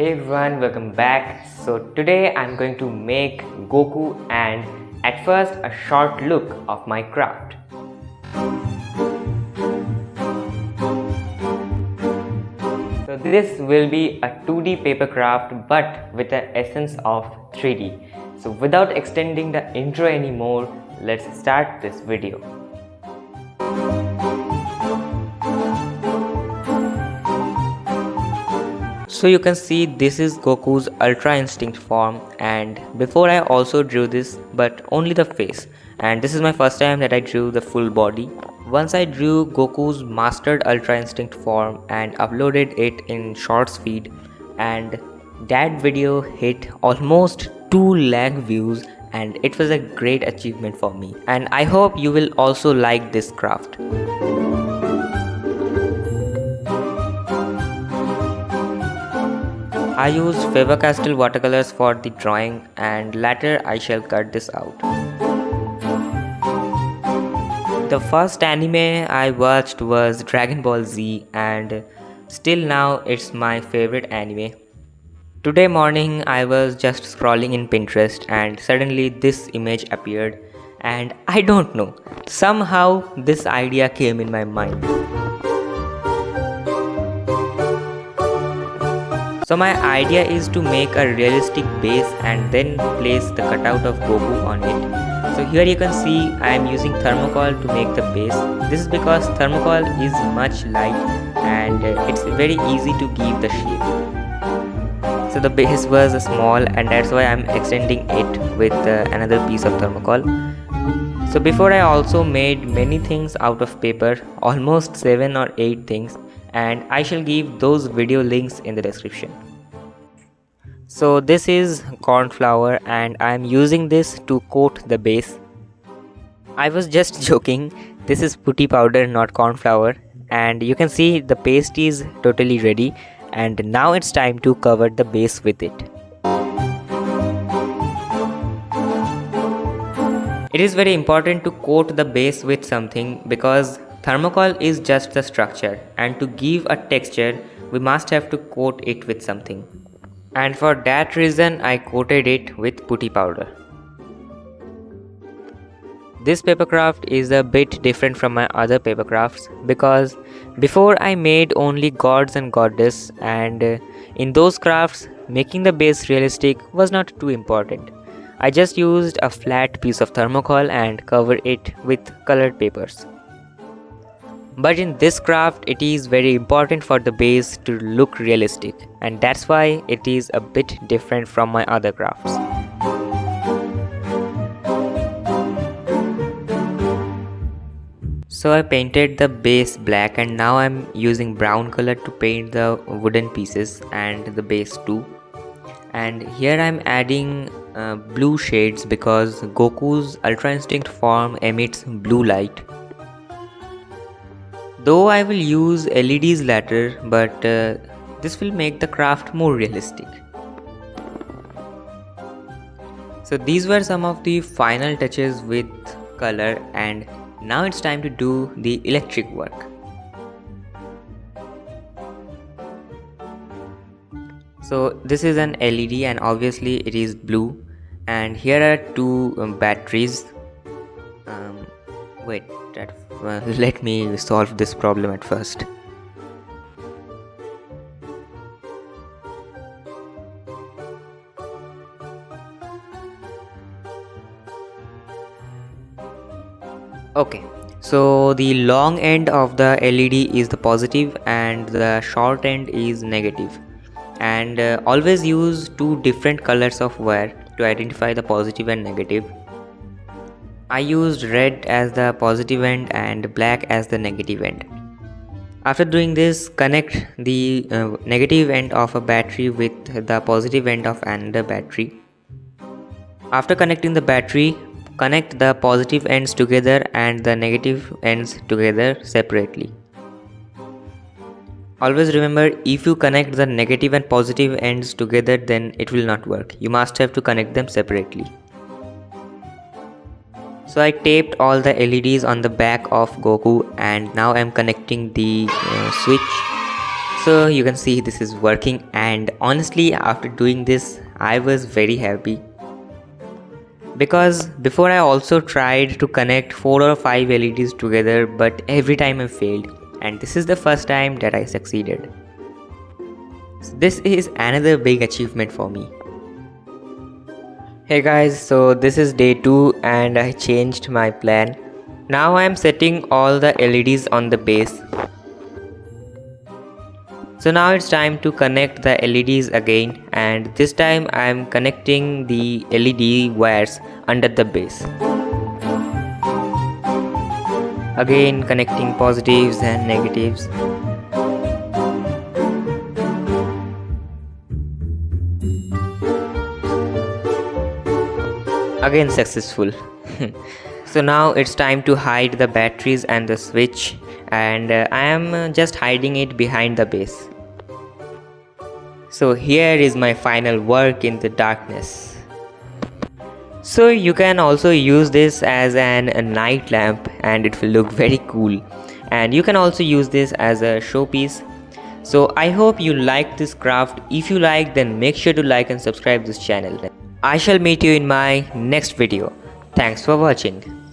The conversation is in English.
Hey everyone, welcome back. So today I'm going to make Goku and at first a short look of my craft. So this will be a 2D paper craft but with the essence of 3D. So without extending the intro anymore, let's start this video. So you can see this is Goku's Ultra Instinct form, and before I also drew this but only the face, and this is my first time that I drew the full body. Once I drew Goku's mastered Ultra Instinct form and uploaded it in Shorts feed, and that video hit almost 2 lakh views, and it was a great achievement for me, and I hope you will also like this craft. I used Faber-Castell watercolors for the drawing, and later I shall cut this out. The first anime I watched was Dragon Ball Z, and still now it's my favorite anime. Today morning I was just scrolling in Pinterest and suddenly this image appeared, and I don't know, somehow this idea came in my mind. So my idea is to make a realistic base and then place the cutout of Goku on it. So here you can see I am using thermocol to make the base. This is because thermocol is much light and it's very easy to give the shape. So the base was small and that's why I am extending it with another piece of thermocol. So before I also made many things out of paper, almost 7 or 8 things, and I shall give those video links in the description. So this is corn flour and I am using this to coat the base. I was just joking, this is putty powder, not corn flour, and you can see the paste is totally ready, and now it's time to cover the base with it. It is very important to coat the base with something because thermocol is just the structure, and to give a texture we must have to coat it with something. And for that reason I coated it with putty powder. This paper craft is a bit different from my other paper crafts because before I made only gods and goddess, and in those crafts making the base realistic was not too important. I just used a flat piece of thermocol and covered it with colored papers. But in this craft it is very important for the base to look realistic, and that's why it is a bit different from my other crafts. So I painted the base black and now I'm using brown color to paint the wooden pieces and the base too. And here I'm adding blue shades because Goku's Ultra Instinct form emits blue light. Though I will use LEDs later, but this will make the craft more realistic. So these were some of the final touches with color, and now it's time to do the electric work. So this is an LED and obviously it is blue, and here are 2 batteries. Let me solve this problem at first. Okay, so the long end of the LED is the positive and the short end is negative, and always use 2 different colors of wire to identify the positive and negative. I used red as the positive end and black as the negative end. After doing this, connect the negative end of a battery with the positive end of another battery. After connecting the battery, connect the positive ends together and the negative ends together separately. Always remember, if you connect the negative and positive ends together, then it will not work. You must have to connect them separately. So I taped all the LEDs on the back of Goku, and now I'm connecting the switch. So you can see this is working, and honestly after doing this I was very happy, because before I also tried to connect 4 or 5 LEDs together, but every time I failed, and this is the first time that I succeeded. So this is another big achievement for me. Hey guys, so this is day 2 and I changed my plan. Now I am setting all the LEDs on the base. So now it's time to connect the LEDs again, and this time I am connecting the LED wires under the base. Again connecting positives and negatives. Again successful. So now it's time to hide the batteries and the switch, and I am just hiding it behind the base. So here is my final work in the darkness. So you can also use this as a night lamp and it will look very cool, and you can also use this as a showpiece. So I hope you like this craft. If you like, then make sure to like and subscribe this channel. I shall meet you in my next video. Thanks for watching.